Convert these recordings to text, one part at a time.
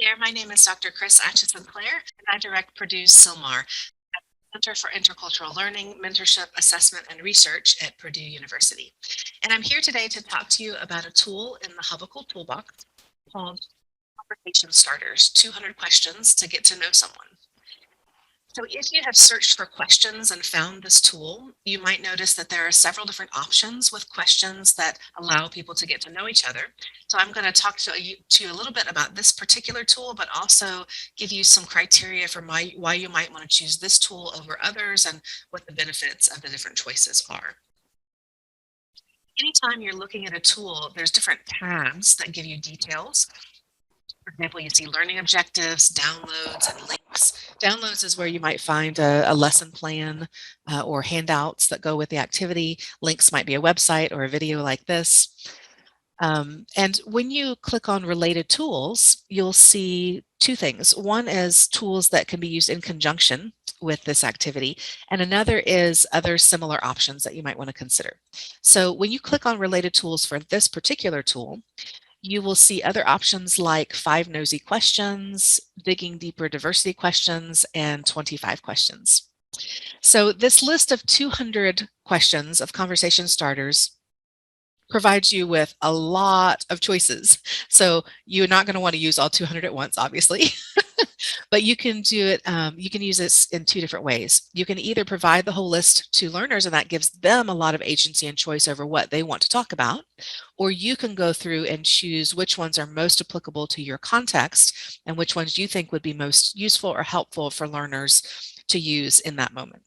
there, my name is Dr. Chris Atchison-Clare, and I direct Purdue's SILMAR, Center for Intercultural Learning, Mentorship, Assessment, and Research at Purdue University. And I'm here today to talk to you about a tool in the Hubble Toolbox called Conversation Starters, 200 questions to get to know someone. So if you have searched for questions and found this tool, you might notice that there are several different options with questions that allow people to get to know each other. So I'm going to talk to you a little bit about this particular tool, but also give you some criteria for why you might want to choose this tool over others and what the benefits of the different choices are. Anytime you're looking at a tool, there's different tabs that give you details. For example, you see learning objectives, downloads, and links. Downloads is where you might find a lesson plan or handouts that go with the activity. Links might be a website or a video like this. And when you click on related tools, you'll see two things. One is tools that can be used in conjunction with this activity, and another is other similar options that you might want to consider. So when you click on related tools for this particular tool, you will see other options like 5 nosy questions, digging deeper diversity questions, and 25 questions. So this list of 200 questions of conversation starters provides you with a lot of choices. So you're not going to want to use all 200 at once, obviously, but you can do it. You can use this in two different ways. You can either provide the whole list to learners, and that gives them a lot of agency and choice over what they want to talk about, or you can go through and choose which ones are most applicable to your context and which ones you think would be most useful or helpful for learners to use in that moment.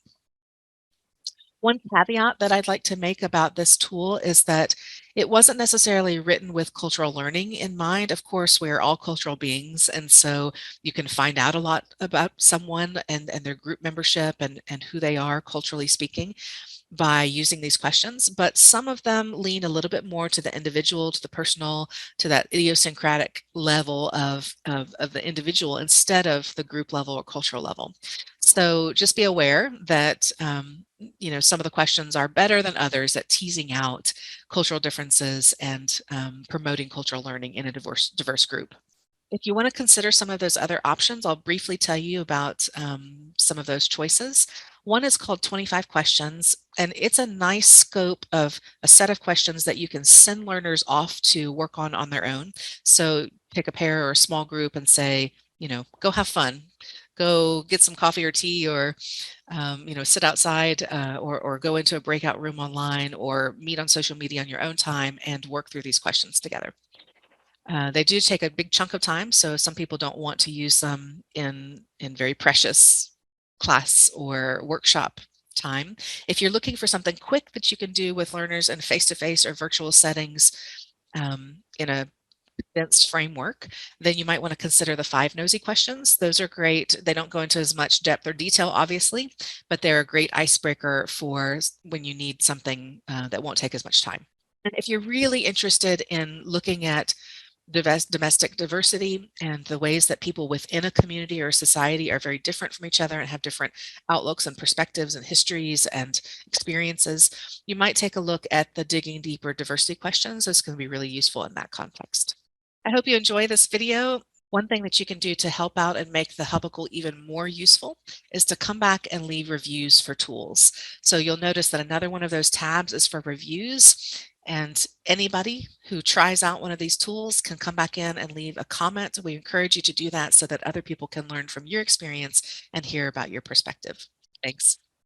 One caveat that I'd like to make about this tool is that it wasn't necessarily written with cultural learning in mind. Of course, we're all cultural beings, and so you can find out a lot about someone and their group membership and who they are culturally speaking by using these questions, but some of them lean a little bit more to the individual, to the personal, to that idiosyncratic level of the individual instead of the group level or cultural level. So just be aware that some of the questions are better than others at teasing out cultural differences and promoting cultural learning in a diverse group. If you want to consider some of those other options, I'll briefly tell you about some of those choices. One is called 25 questions, and it's a nice scope of a set of questions that you can send learners off to work on their own. So pick a pair or a small group and say, go have fun, go get some coffee or tea, or sit outside or go into a breakout room online, or meet on social media on your own time and work through these questions together. They do take a big chunk of time, so some people don't want to use them in very precious class or workshop time. If you're looking for something quick that you can do with learners in face-to-face or virtual settings in a condensed framework, then you might want to consider the 5 nosy questions. Those are great. They don't go into as much depth or detail, obviously, but they're a great icebreaker for when you need something that won't take as much time. And if you're really interested in looking at domestic diversity and the ways that people within a community or a society are very different from each other and have different outlooks and perspectives and histories and experiences, you might take a look at the Digging Deeper Diversity questions. It's going to be really useful in that context. I hope you enjoy this video. One thing that you can do to help out and make the Hubble even more useful is to come back and leave reviews for tools. So you'll notice that another one of those tabs is for reviews, and anybody who tries out one of these tools can come back in and leave a comment. We encourage you to do that so that other people can learn from your experience and hear about your perspective. Thanks.